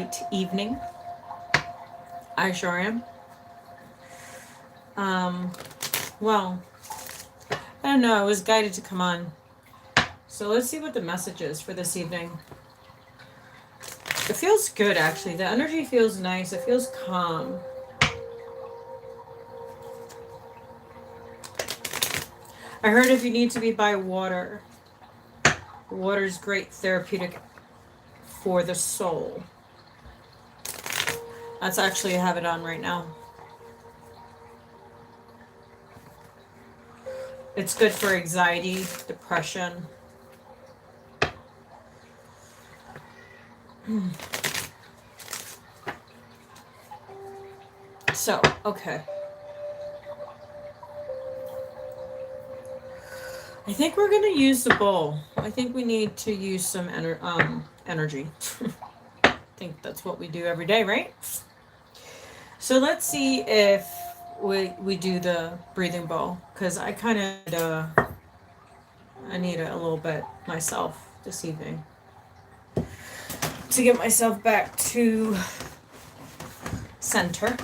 light evening. I sure am. Well, I don't know. I was guided to come on. So let's see what the message is for this evening. It feels good, actually. The energy feels nice. It feels calm. I heard if you need to be by water, water is great therapeutic for the soul. That's actually, I have it on right now. It's good for anxiety, depression. So, okay. I think we're going to use the bowl. I think we need to use some energy. I think that's what we do every day, right? So let's see if we do the breathing bowl, because I kind of I need it a little bit myself this evening to get myself back to center.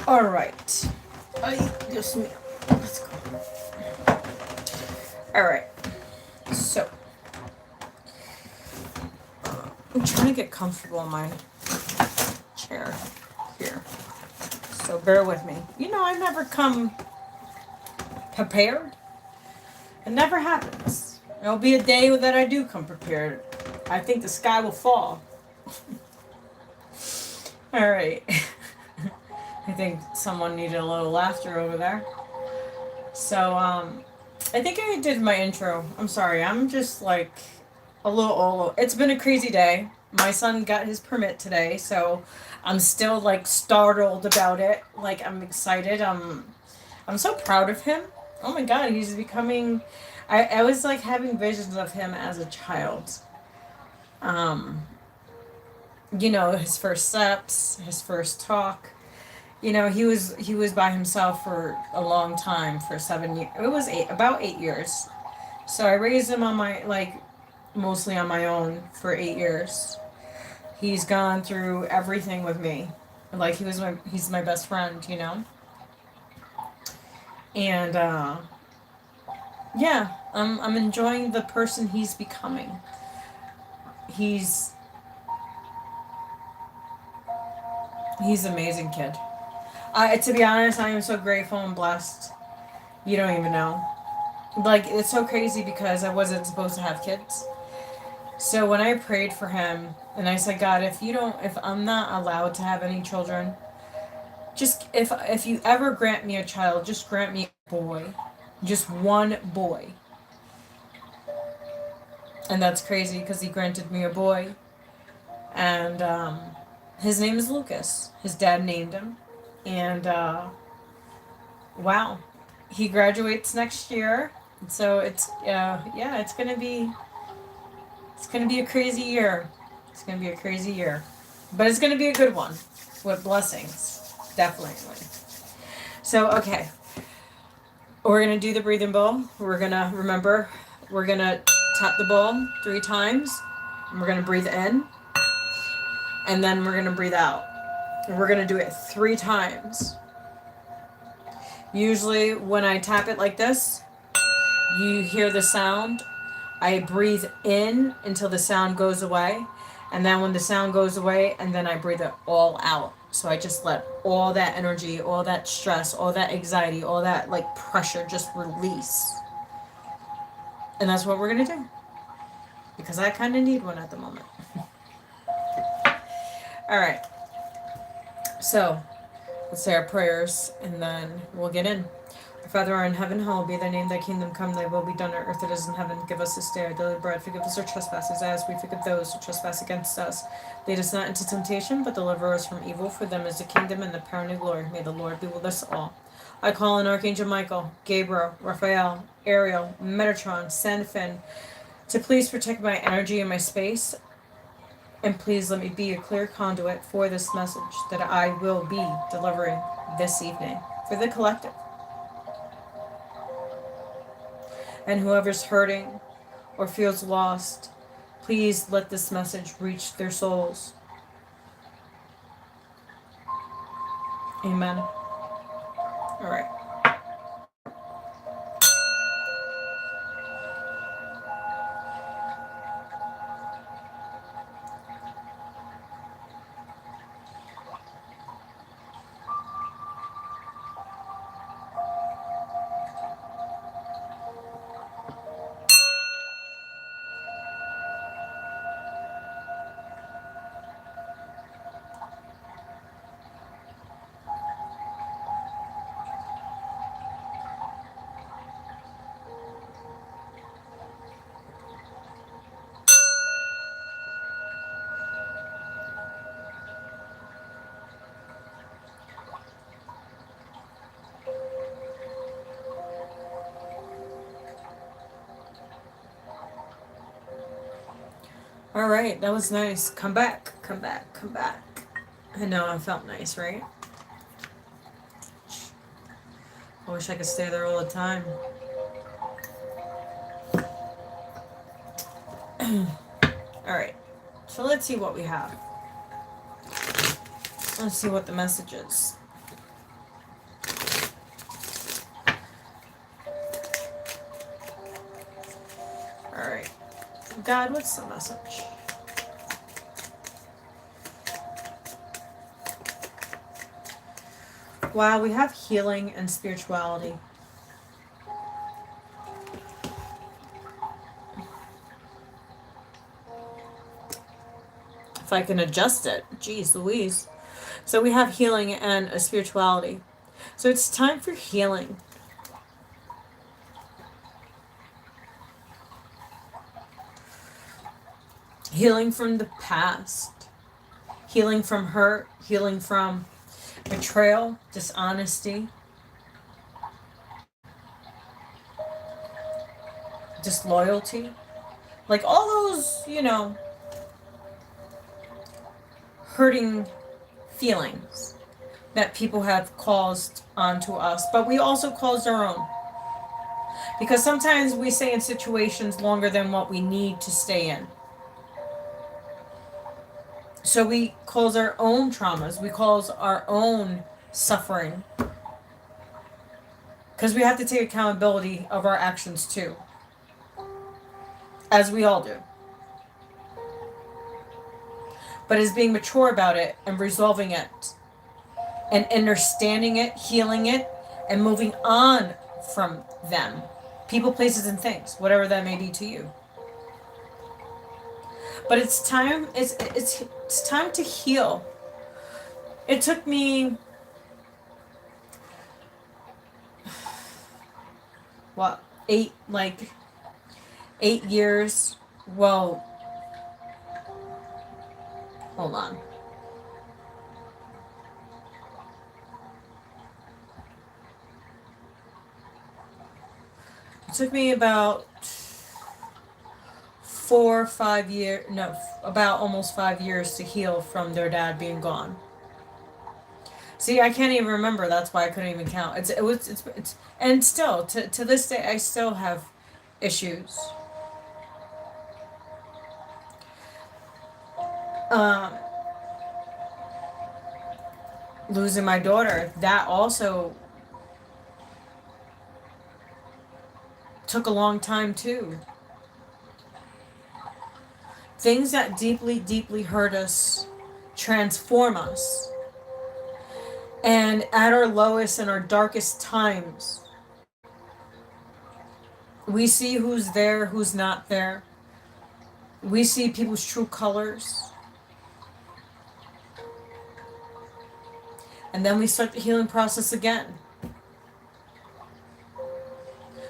All right. Let's go. All right. So I'm trying to get comfortable in my chair here. So bear with me. You know, I never come prepared. It never happens. There'll be a day that I do come prepared. I think the sky will fall. All right. I think someone needed a little laughter over there. So, I think I did my intro. I'm sorry. I'm just like a little all over. It's been a crazy day. My son got his permit today, so I'm still like startled about it. Like, I'm excited. I'm so proud of him. Oh my God, he's becoming. I was like having visions of him as a child. You know, his first steps, his first talk. You know, he was by himself for a long time, for 7 years. It was about 8 years. So I raised him on my, like, mostly on my own for 8 years. He's gone through everything with me. Like, he's my best friend, you know? And, yeah, I'm enjoying the person he's becoming. He's an amazing kid. To be honest, I am so grateful and blessed. You don't even know. Like, it's so crazy because I wasn't supposed to have kids. So when I prayed for him, and I said, God, if I'm not allowed to have any children, just, if you ever grant me a child, just grant me a boy. Just one boy. And that's crazy because he granted me a boy. And, his name is Lucas. His dad named him. And, wow. He graduates next year. So it's gonna be a crazy year. It's gonna be a crazy year. But it's gonna be a good one. With blessings. Definitely. So, okay. We're gonna do the breathing bowl. We're gonna tap the bowl 3 times. And we're gonna breathe in. And then we're gonna breathe out. And we're gonna do it 3 times. Usually when I tap it like this, you hear the sound. I breathe in until the sound goes away. And then when the sound goes away, and then I breathe it all out. So I just let all that energy, all that stress, all that anxiety, all that like pressure just release. And that's what we're going to do. Because I kind of need one at the moment. All right. So let's say our prayers and then we'll get in. Our Father art in heaven, hallowed be thy name, thy kingdom come, thy will be done on earth as it is in heaven. Give us this day our daily bread, forgive us our trespasses as we forgive those who trespass against us. Lead us not into temptation, but deliver us from evil, for them is the kingdom and the power and the glory. May the Lord be with us all. I call on Archangel Michael, Gabriel, Raphael, Ariel, Metatron, Sandfin, to please protect my energy and my space, and please let me be a clear conduit for this message that I will be delivering this evening for the collective. And whoever's hurting or feels lost, please let this message reach their souls. Amen. All right. All right, that was nice. Come back, come back, come back. I know, it felt nice, right? I wish I could stay there all the time. All right, so let's see what we have. Let's see what the message is. All right, God, what's the message? Wow, we have healing and spirituality. If I can adjust it. Jeez Louise. So we have healing and a spirituality. So it's time for healing. Healing from the past. Healing from hurt. Healing from betrayal, dishonesty. Disloyalty. Like all those, hurting feelings that people have caused onto us, but we also caused our own. Because sometimes we stay in situations longer than what we need to stay in. So we cause our own traumas, we cause our own suffering. Because we have to take accountability of our actions too. As we all do. But it's being mature about it and resolving it. And understanding it, healing it, and moving on from them. People, places, and things. Whatever that may be to you. But it's time, it's time to heal. It took me, 8 years. Well, hold on. It took me about 4 or 5 years, no, about almost 5 years to heal from their dad being gone. See, I can't even remember. That's why I couldn't even count. It's and still to this day I still have issues. Losing my daughter, that also took a long time too. Things that deeply, deeply hurt us transform us. And at our lowest and our darkest times, we see who's there, who's not there. We see people's true colors. And then we start the healing process again.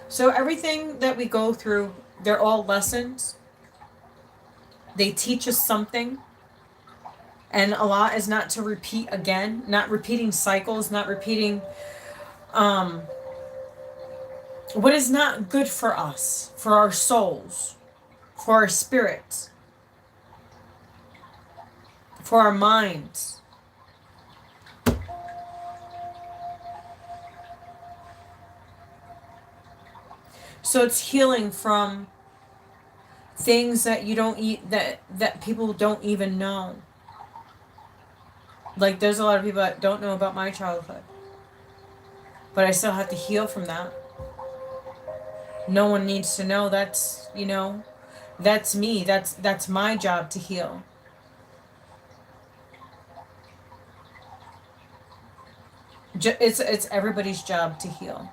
So everything that we go through, they're all lessons. They teach us something. And a lot is not to repeat again, not repeating cycles, not repeating what is not good for us, for our souls, for our spirits, for our minds. So it's healing from things that you don't eat, that people don't even know. Like, there's a lot of people that don't know about my childhood, but I still have to heal from that. No one needs to know. That's, that's me. That's my job to heal. It's everybody's job to heal.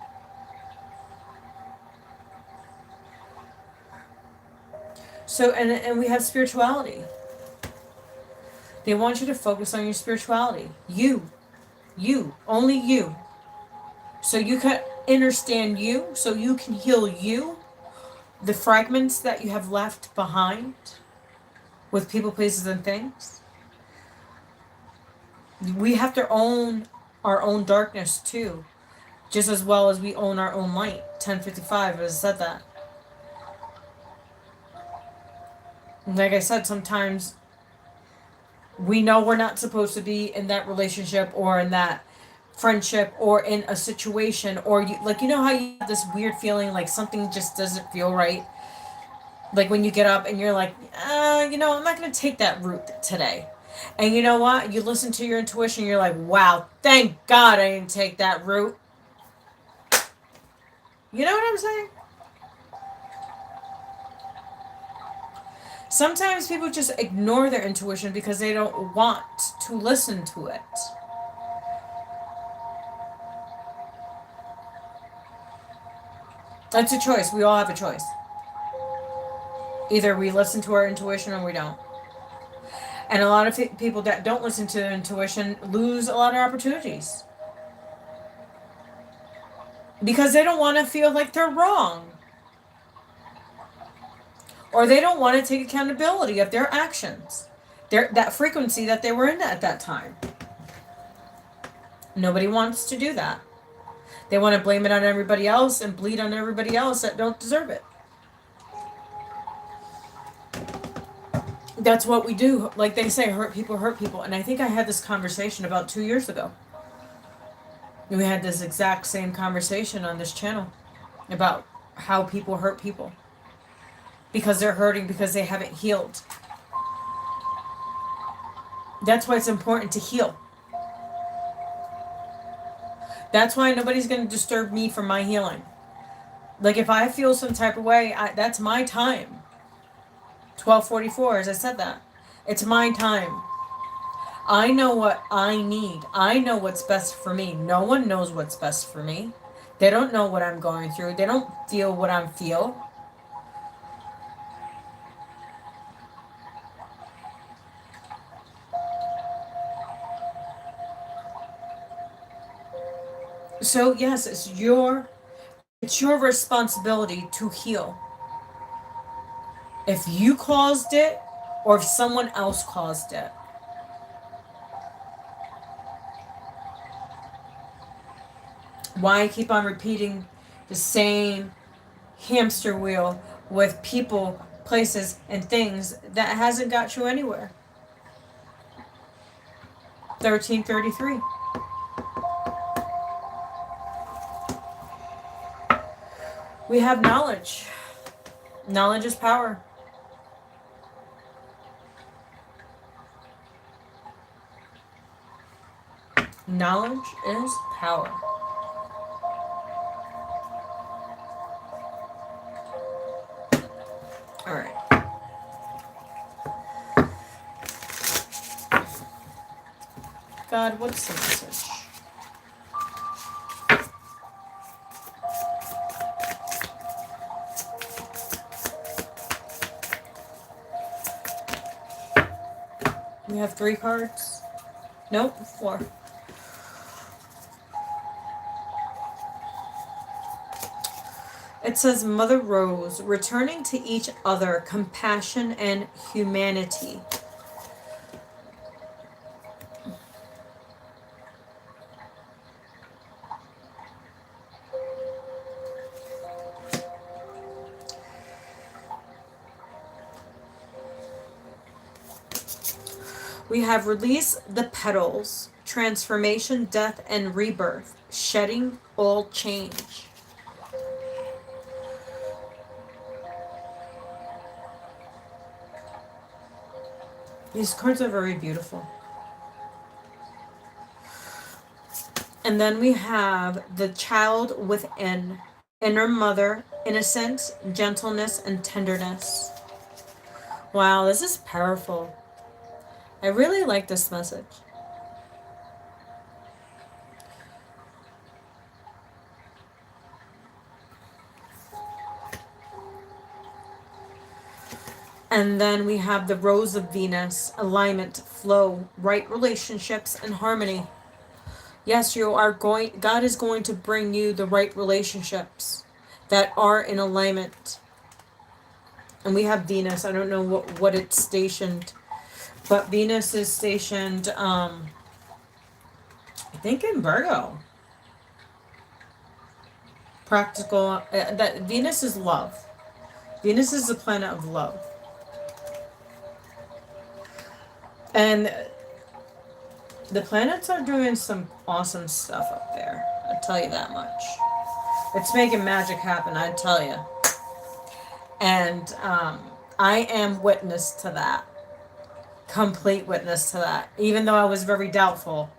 So, and we have spirituality. They want you to focus on your spirituality. You, only you. So you can understand you, so you can heal you, the fragments that you have left behind with people, places, and things. We have to own our own darkness too, just as well as we own our own light. 1055 has said that. Like I said, sometimes we know we're not supposed to be in that relationship or in that friendship or in a situation, or you know how you have this weird feeling like something just doesn't feel right, like when you get up and you're like, I'm not going to take that route today. And you know what? You listen to your intuition, you're like, wow, thank God I didn't take that route. You know what I'm saying? Sometimes people just ignore their intuition because they don't want to listen to it. It's a choice. We all have a choice. Either we listen to our intuition or we don't. And a lot of people that don't listen to their intuition lose a lot of opportunities. Because they don't want to feel like they're wrong. Or they don't want to take accountability of their actions. That frequency that they were in at that time. Nobody wants to do that. They want to blame it on everybody else and bleed on everybody else that don't deserve it. That's what we do. Like they say, hurt people hurt people. And I think I had this conversation about 2 years ago. We had this exact same conversation on this channel about how people hurt people. Because they're hurting because they haven't healed. That's why it's important to heal. That's why nobody's going to disturb me from my healing. Like if I feel some type of way, that's my time. 12:44, as I said that. It's my time. I know what I need. I know what's best for me. No one knows what's best for me. They don't know what I'm going through. They don't feel what I feel. So yes, it's your responsibility to heal. If you caused it or if someone else caused it. Why keep on repeating the same hamster wheel with people, places, and things that hasn't got you anywhere? 1333. We have knowledge. Knowledge is power. Knowledge is power. All right. God, what's the message? We have 3 cards. Nope, 4. It says, Mother Rose, returning to each other, compassion and humanity. We have release the petals, transformation, death, and rebirth, shedding all change. These cards are very beautiful. And then we have the child within, inner mother, innocence, gentleness, and tenderness. Wow, this is powerful. I really like this message. And then we have the Rose of Venus, alignment, flow, right relationships, and harmony. Yes, God is going to bring you the right relationships that are in alignment. And we have Venus. I don't know what it's stationed, but Venus is stationed, I think in Virgo. Practical, that Venus is love. Venus is the planet of love. And the planets are doing some awesome stuff up there. I'll tell you that much. It's making magic happen, I tell you. And I am witness to that. Complete witness to that. Even though I was very doubtful,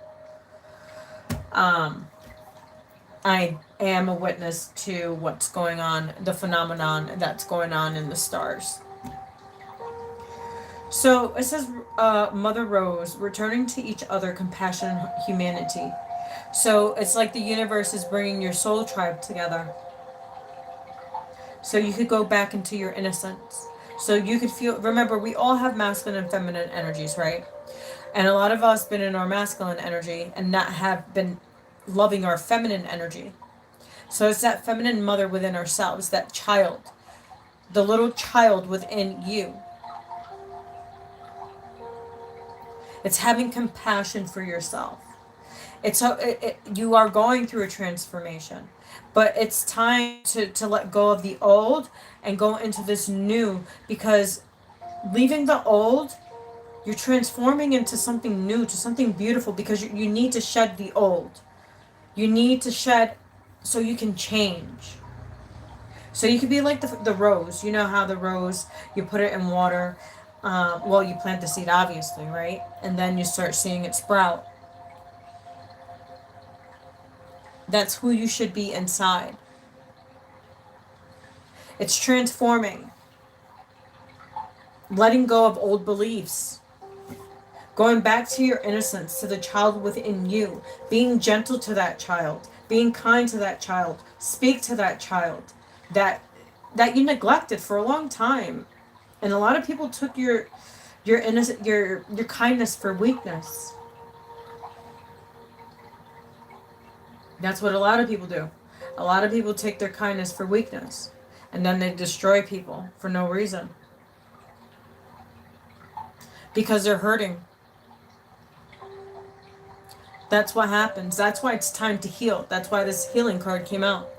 I am a witness to what's going on, the phenomenon that's going on in the stars. So it says, Mother Rose, returning to each other, compassion, and humanity. So it's like the universe is bringing your soul tribe together. So you could go back into your innocence. So you could feel, remember, we all have masculine and feminine energies, right? And a lot of us been in our masculine energy and not have been loving our feminine energy. So it's that feminine mother within ourselves, that child, the little child within you. It's having compassion for yourself. You are going through a transformation, but it's time to let go of the old and go into this new, because leaving the old, you're transforming into something new, to something beautiful, because you need to shed the old. You need to shed so you can change. So you could be like the rose. You know how the rose, you put it in water. Well, you plant the seed, obviously, right? And then you start seeing it sprout. That's who you should be inside. It's transforming. Letting go of old beliefs. Going back to your innocence, to the child within you. Being gentle to that child. Being kind to that child. Speak to that child that you neglected for a long time. And a lot of people took your innocent, your kindness for weakness. That's what a lot of people do. A lot of people take their kindness for weakness, and then they destroy people for no reason. Because they're hurting. That's what happens. That's why it's time to heal. That's why this healing card came out.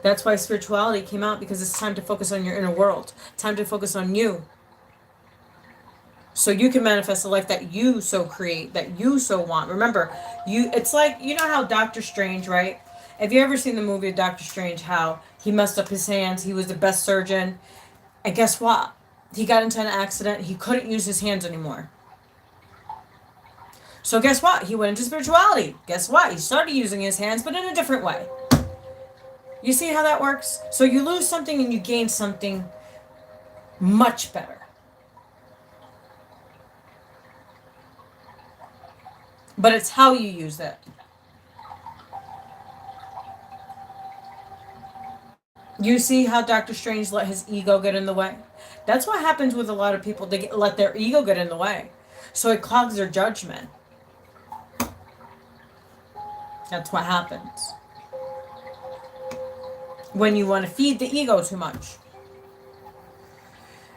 That's why spirituality came out, because it's time to focus on your inner world. Time to focus on you. So you can manifest the life that you so create, that you so want. Remember, it's like, you know how Doctor Strange, right? Have you ever seen the movie of Doctor Strange, how he messed up his hands, he was the best surgeon, and guess what? He got into an accident, he couldn't use his hands anymore. So guess what? He went into spirituality. Guess what? He started using his hands, but in a different way. You see how that works? So you lose something and you gain something much better. But it's how you use it. You see how Doctor Strange let his ego get in the way? That's what happens with a lot of people. They let their ego get in the way. So it clogs their judgment. That's what happens when you want to feed the ego too much.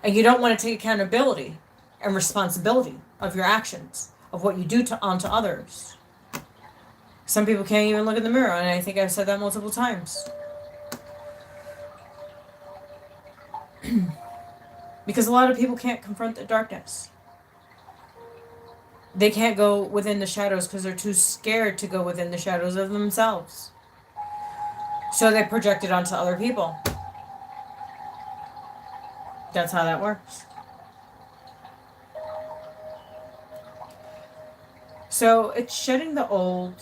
And you don't want to take accountability and responsibility of your actions, of what you do onto others. Some people can't even look in the mirror, and I think I've said that multiple times. Because a lot of people can't confront the darkness. They can't go within the shadows because they're too scared to go within the shadows of themselves. So they project it onto other people. That's how that works. So it's shedding the old,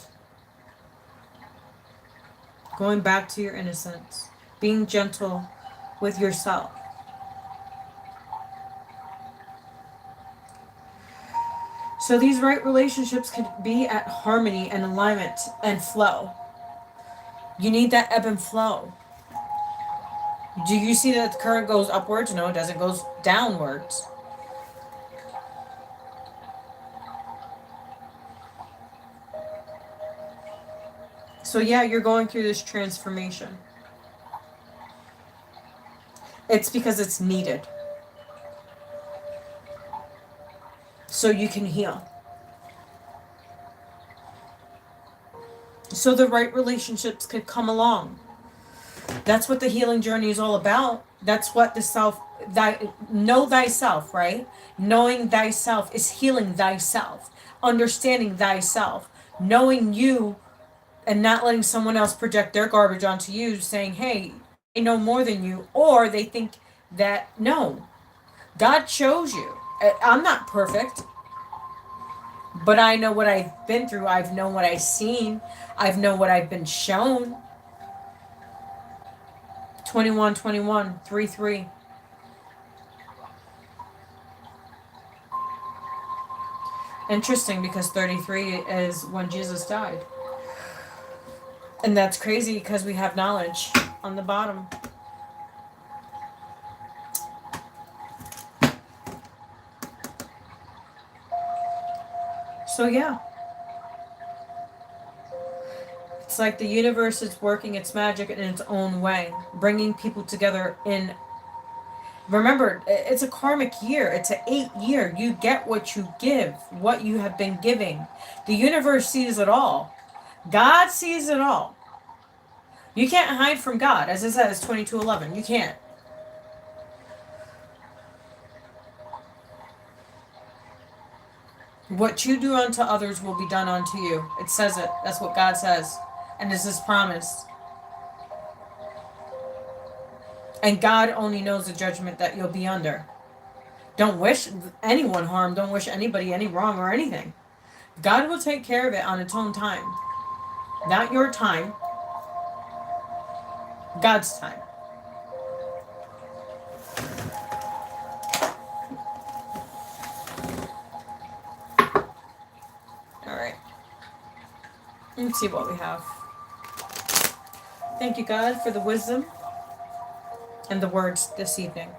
going back to your innocence, being gentle with yourself. So these right relationships can be at harmony and alignment and flow. You need that ebb and flow. Do you see that the current goes upwards? No, it doesn't. It goes downwards. So yeah, you're going through this transformation. It's because it's needed. So you can heal. So the right relationships could come along. That's what the healing journey is all about. That's what the know thyself, right? Knowing thyself is healing thyself, understanding thyself, knowing you, and not letting someone else project their garbage onto you, saying, hey, they know more than you, or they think that, no, God chose you. I'm not perfect, but I know what I've been through. I've known what I've seen. I've known what I've been shown. 21, 3. Interesting, because 33 is when Jesus died. And that's crazy because we have knowledge on the bottom. So yeah. It's like the universe is working its magic in its own way, bringing people together in. Remember, it's a karmic year. It's an 8-year. You get what you give, what you have been giving. The universe sees it all. God sees it all. You can't hide from God. As it says, 22:11. You can't. What you do unto others will be done unto you. It says it. That's what God says. And this is promise. And God only knows the judgment that you'll be under. Don't wish anyone harm. Don't wish anybody any wrong or anything. God will take care of it on its own time. Not your time. God's time. Alright. Let's see what we have. Thank you, God, for the wisdom and the words this evening.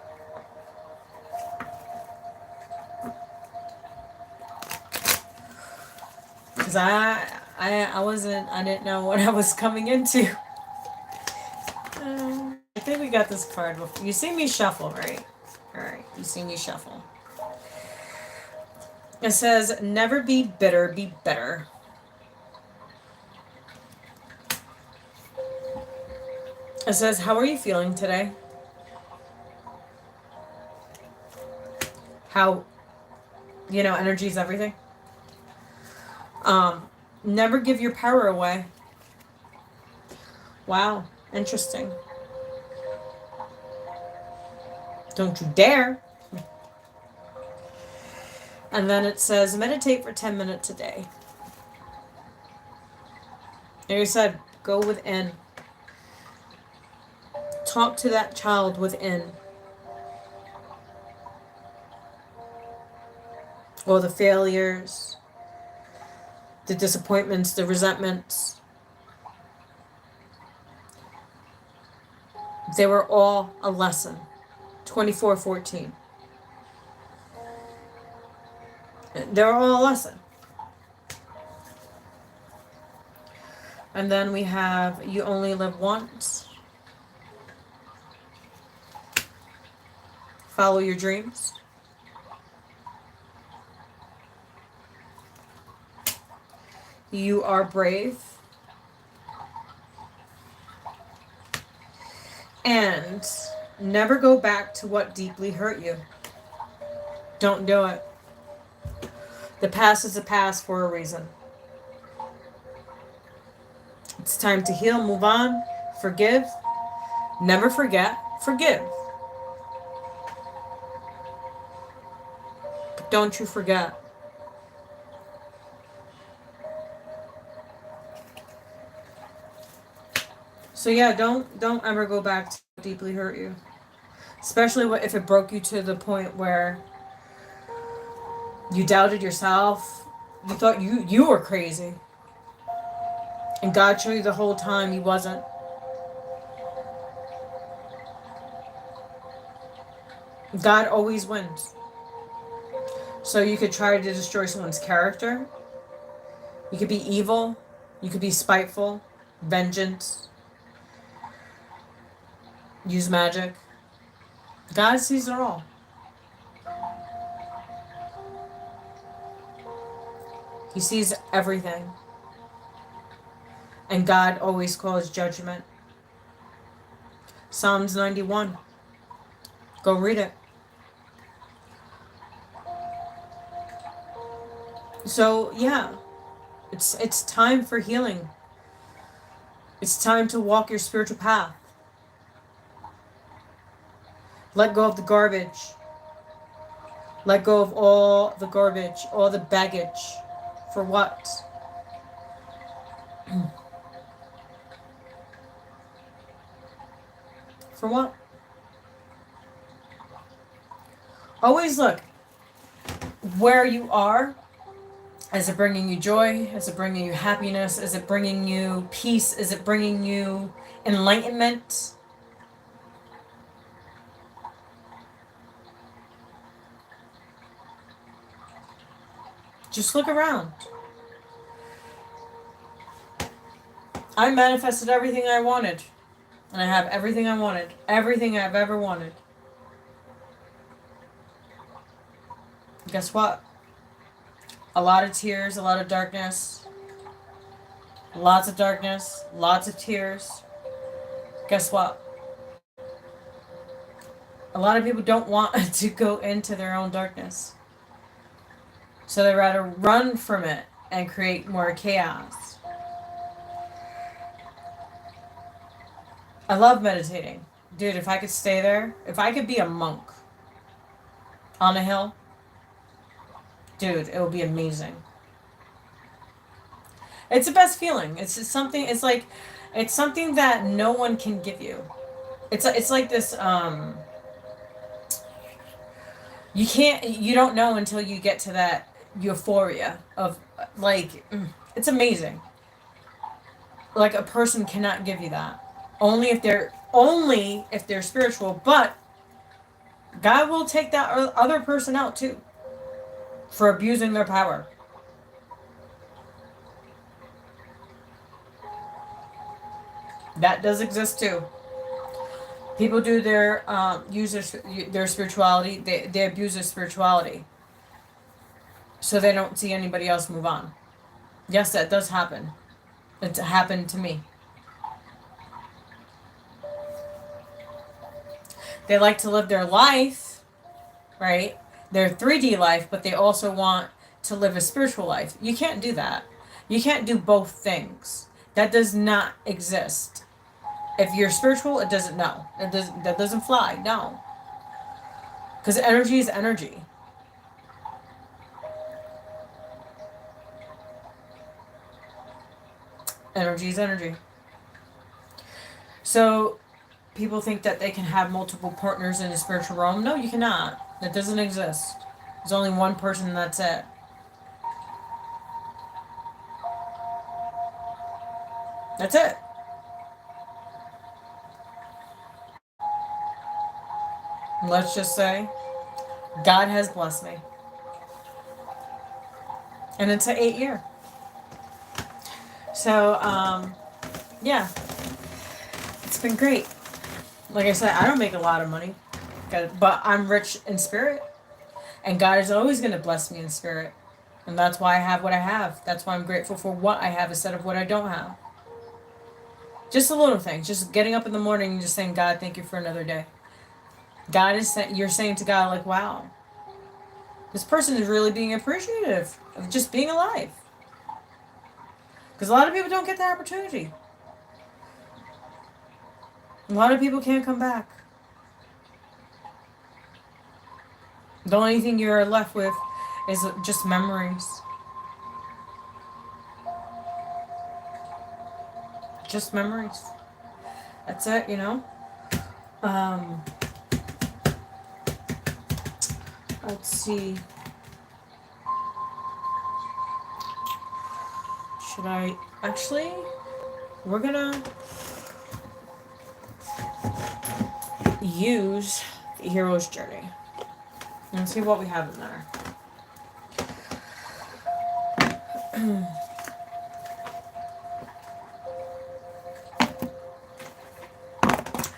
Because I didn't know what I was coming into. I think we got this card before. You see me shuffle, right? Alright, you see me shuffle. It says, never be bitter, be better. It says, how are you feeling today? How, energy is everything. Never give your power away. Wow, interesting. Don't you dare. And then it says, meditate for 10 minutes a day. Like I said, go within. Talk to that child within. Or the failures, the disappointments, the resentments. They were all a lesson. 24:14. They were all a lesson. And then we have, you only live once. Follow your dreams. You are brave. And never go back to what deeply hurt you. Don't do it. The past is a past for a reason. It's time to heal, move on, forgive. Never forget, forgive. But don't you forget. So yeah, don't ever go back to deeply hurt you. Especially if it broke you to the point where you doubted yourself. You thought you were crazy. And God showed you the whole time he wasn't. God always wins. So you could try to destroy someone's character. You could be evil. You could be spiteful. Vengeance. Use magic. God sees it all. He sees everything. And God always calls judgment. Psalms 91. Go read it. So yeah, it's time for healing. It's time to walk your spiritual path. Let go of the garbage. Let go of all the garbage, all the baggage. For what? For what? Always look where you are. Is it bringing you joy? Is it bringing you happiness? Is it bringing you peace? Is it bringing you enlightenment? Just look around. I manifested everything I wanted. And I have everything I wanted. Everything I've ever wanted. Guess what? A lot of tears, a lot of darkness. Lots of darkness, lots of tears. Guess what? A lot of people don't want to go into their own darkness. So they rather run from it and create more chaos. I love meditating. Dude, if I could stay there, if I could be a monk on a hill, dude, it would be amazing. It's the best feeling. It's just something, it's something that no one can give you. It's like this, you don't know until you get to that euphoria of, like, it's amazing. Like, a person cannot give you that. Only if they're spiritual, but God will take that other person out too for abusing their power. That does exist too. People do use their spirituality. They abuse their spirituality, so they don't see anybody else move on. Yes, that does happen. It's happened to me. They like to live their life, right? Their 3D life, but they also want to live a spiritual life. You can't do that. You can't do both things. That does not exist. If you're spiritual, it doesn't, no. That doesn't fly, no. Because energy is energy. Energy is energy. So, people think that they can have multiple partners in the spiritual realm. No, you cannot. That doesn't exist. There's only one person and that's it. That's it. Let's just say, God has blessed me. And it's an 8 year. So, yeah. It's been great. Like I said, I don't make a lot of money. But I'm rich in spirit. And God is always going to bless me in spirit. And that's why I have what I have. That's why I'm grateful for what I have instead of what I don't have. Just a little thing. Just getting up in the morning and just saying, God, thank you for another day. God is you're saying to God, like, wow, this person is really being appreciative of just being alive. Because a lot of people don't get that opportunity. A lot of people can't come back. The only thing you're left with is just memories. Just memories. That's it, you know. Let's see. Should I actually? We're gonna use the hero's journey and see what we have in there.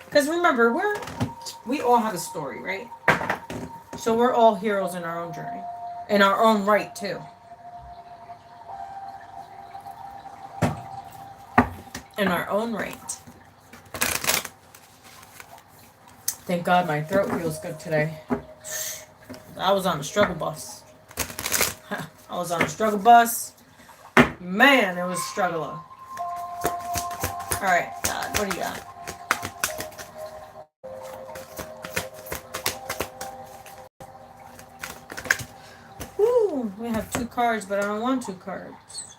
Because remember, we all have a story, right? So we're all heroes in our own journey, in our own right too. In our own right. Thank God my throat feels good today. I was on a struggle bus. I was on a struggle bus. Man, it was struggling. Alright, God, what do you got? Woo, we have 2 cards, but I don't want 2 cards.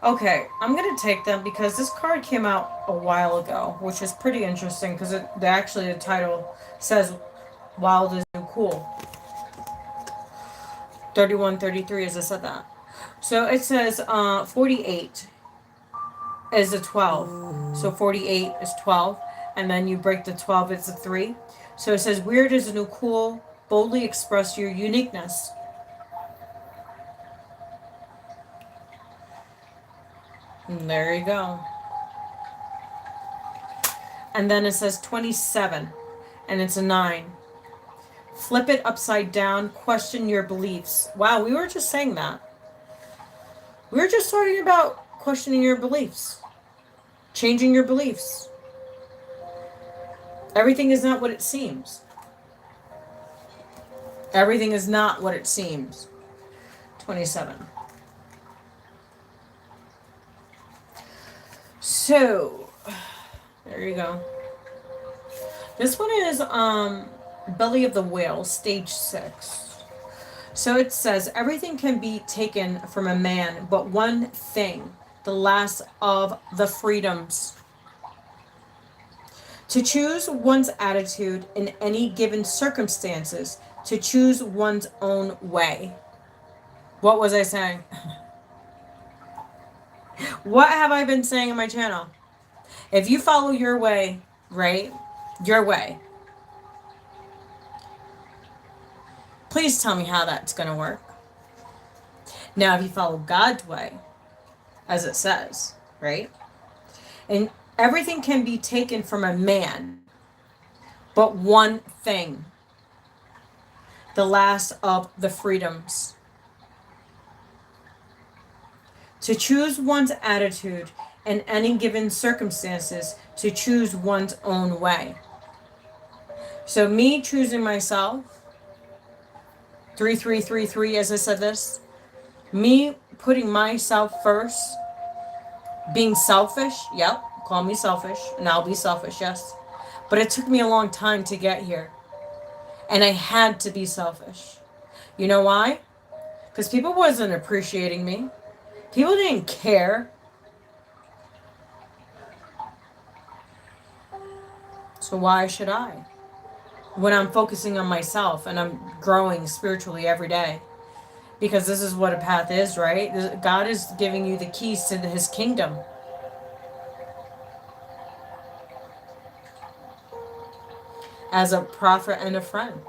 Okay, I'm going to take them because this card came out a while ago, which is pretty interesting because the title says Wild is New Cool. 3133 as I said that. So it says 48 is a 12. So 48 is 12. And then you break the 12, it's a 3. So it says weird is a new cool. Boldly express your uniqueness. And there you go. And then it says 27. And it's a 9. Flip it upside down. Question your beliefs. Wow, we were just saying that. We were just talking about questioning your beliefs. Changing your beliefs. Everything is not what it seems. Everything is not what it seems. 27. So, there you go. This one is Belly of the Whale, stage 6. So it says, everything can be taken from a man, but one thing, the last of the freedoms. To choose one's attitude in any given circumstances, to choose one's own way. What was I saying? What have I been saying in my channel? If you follow your way, right? Your way. Please tell me how that's going to work. Now, if you follow God's way, as it says, right? And everything can be taken from a man, but one thing. The last of the freedoms. To choose one's attitude in any given circumstances, to choose one's own way. So me choosing myself, 3333 as I said this, me putting myself first, being selfish, yep, call me selfish, and I'll be selfish, yes. But it took me a long time to get here. And I had to be selfish. You know why? Because people wasn't appreciating me. People didn't care. So why should I? When I'm focusing on myself and I'm growing spiritually every day. Because this is what a path is, right? God is giving you the keys to his kingdom. As a prophet and a friend.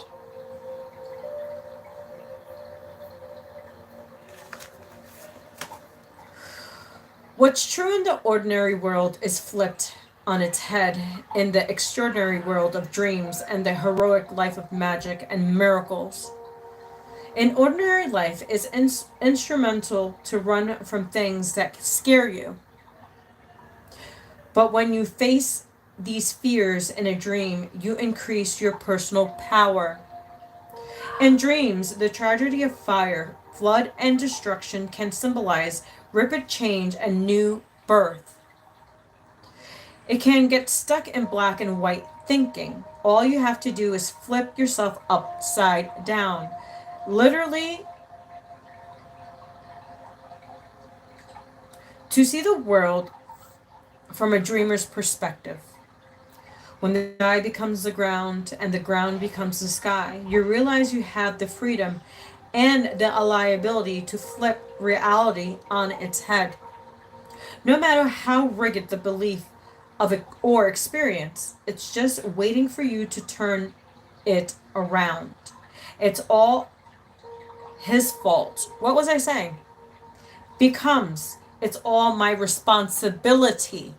What's true in the ordinary world is flipped on its head in the extraordinary world of dreams and the heroic life of magic and miracles. In ordinary life is instrumental to run from things that scare you. But when you face these fears in a dream, you increase your personal power. In dreams, the tragedy of fire, flood, and destruction can symbolize rapid change and new birth. It can get stuck in black and white thinking. All you have to do is flip yourself upside down. Literally, to see the world from a dreamer's perspective. When the sky becomes the ground and the ground becomes the sky, you realize you have the freedom and the liability to flip reality on its head. No matter how rigid the belief of it or experience, it's just waiting for you to turn it around. It's all his fault. What was I saying? Becomes, it's all my responsibility.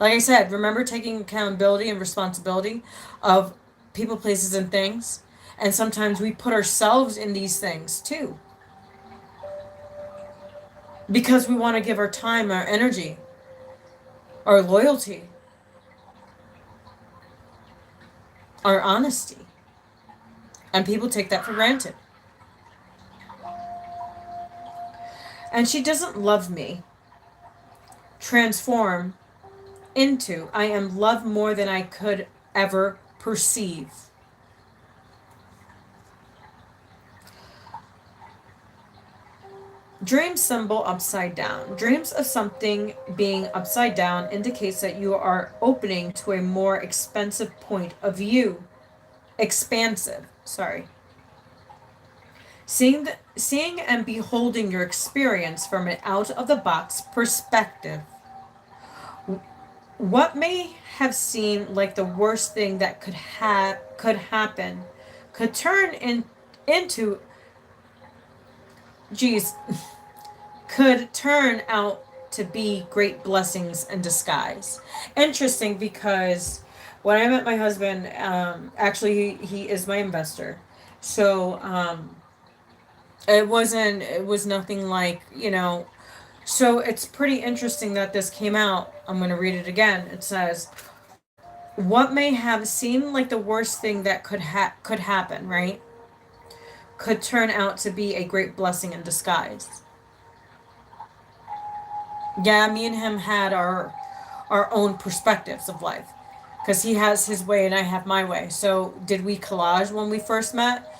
Like I said, remember taking accountability and responsibility of people, places, and things? And sometimes we put ourselves in these things too. Because we want to give our time, our energy, our loyalty, our honesty. And people take that for granted. And she doesn't love me. Transform into, I am loved more than I could ever perceive. Dream symbol upside down. Dreams of something being upside down indicates that you are opening to a more expansive point of view. Sorry. Seeing and beholding your experience from an out-of-the-box perspective. What may have seemed like the worst thing that could happen could turn into could turn out to be great blessings in disguise. Interesting, because when I met my husband, actually he is my investor. So it was nothing like, so it's pretty interesting that this came out. I'm going to read it again. It says, what may have seemed like the worst thing that could happen, right? Could turn out to be a great blessing in disguise. Yeah, me and him had our own perspectives of life. Because he has his way and I have my way. So did we collage when we first met?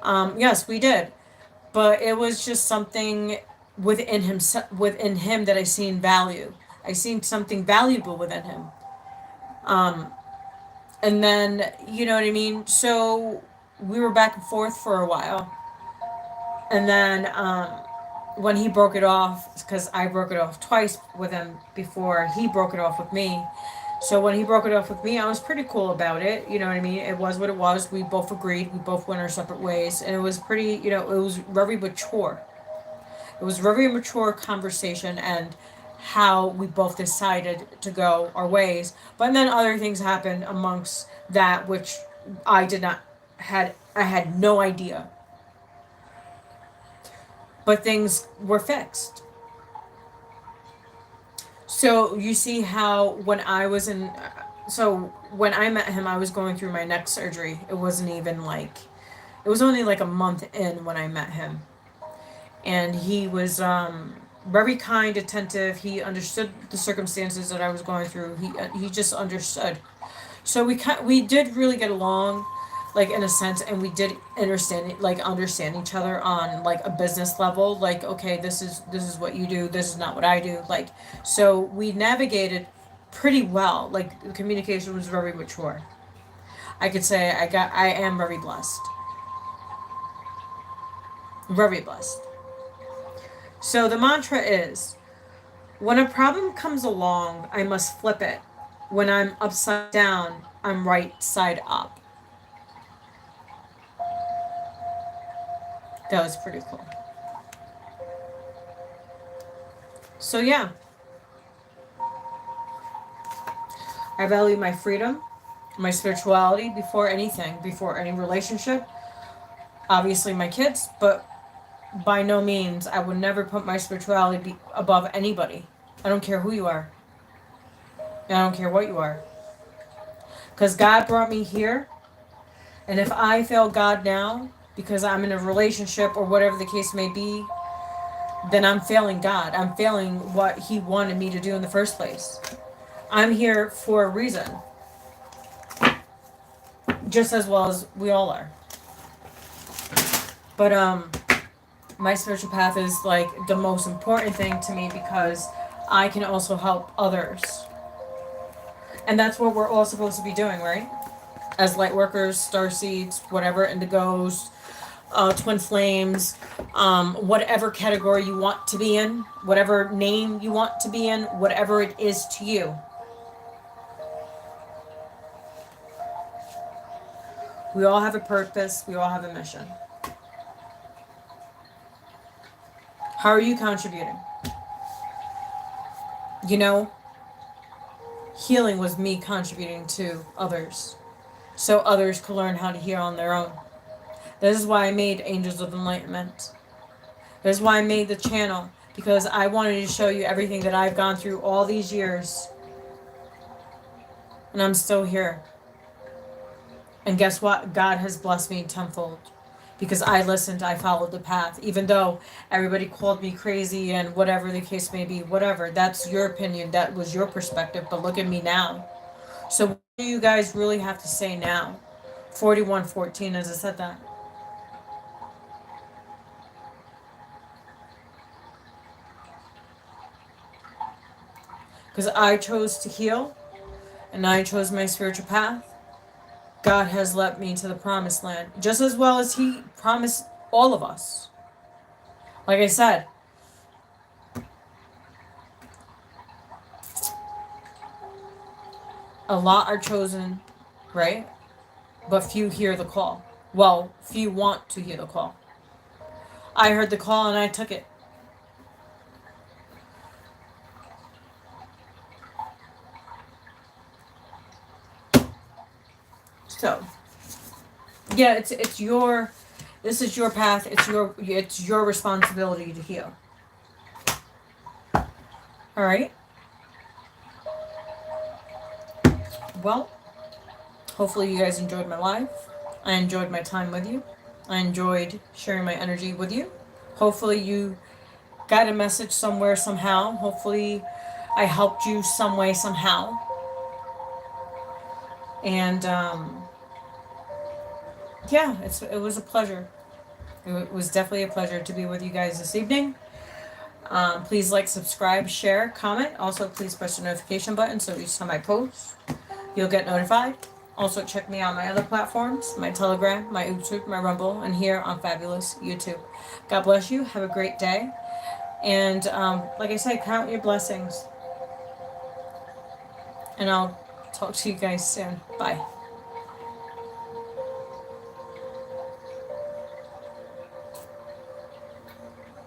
Yes, we did. But it was just something within him that I seen value. I seen something valuable within him. And then, you know what I mean? So we were back and forth for a while. And then when he broke it off, because I broke it off twice with him before he broke it off with me. So when he broke it off with me, I was pretty cool about it. You know what I mean? It was what it was. We both agreed. We both went our separate ways. And it was pretty, it was very mature. It was a very mature conversation and how we both decided to go our ways. But then other things happened amongst that which I had no idea. But things were fixed. So you see how when I met him, I was going through my neck surgery. It was only like a month in when I met him. And he was very kind, attentive. He understood the circumstances that I was going through. He just understood. So we did really get along, like in a sense, and we did understand each other on like a business level. Like, okay, this is what you do. This is not what I do. Like, so we navigated pretty well. Like, the communication was very mature. I could say I am very blessed. Very blessed. So the mantra is, when a problem comes along, I must flip it. When I'm upside down, I'm right side up. That was pretty cool. So yeah. I value my freedom, my spirituality before anything, before any relationship. Obviously my kids, but by no means, I would never put my spirituality above anybody. I don't care who you are. And I don't care what you are. Because God brought me here. And if I fail God now, because I'm in a relationship or whatever the case may be, then I'm failing God. I'm failing what He wanted me to do in the first place. I'm here for a reason. Just as well as we all are. But, my spiritual path is like the most important thing to me because I can also help others. And that's what we're all supposed to be doing, right? As light workers, starseeds, whatever, indigos, twin flames, whatever category you want to be in, whatever name you want to be in, whatever it is to you. We all have a purpose. We all have a mission. How are you contributing? You know, healing was me contributing to others, so others could learn how to heal on their own. This is why I made Angels of Enlightenment. This is why I made the channel, because I wanted to show you everything that I've gone through all these years. And I'm still here. And guess what? God has blessed me tenfold. Because I listened, I followed the path. Even though everybody called me crazy and whatever the case may be, whatever. That's your opinion. That was your perspective. But look at me now. So what do you guys really have to say now? 41:14, as I said that. Because I chose to heal. And I chose my spiritual path. God has led me to the promised land, just as well as He promised all of us. Like I said, a lot are chosen, right? But few hear the call. Well, few want to hear the call. I heard the call and I took it. So, yeah, it's your, this is your path. It's your responsibility to heal. All right. Well, hopefully you guys enjoyed my live. I enjoyed my time with you. I enjoyed sharing my energy with you. Hopefully you got a message somewhere, somehow. Hopefully I helped you some way, somehow. And yeah, it was a pleasure. It was definitely a pleasure to be with you guys this evening. Please like, subscribe, share, comment. Also, please press the notification button so each time I post, you'll get notified. Also, check me out on my other platforms, my Telegram, my YouTube, my Rumble, and here on Fabulous YouTube. God bless you. Have a great day. And like I said, count your blessings. And I'll talk to you guys soon. Bye.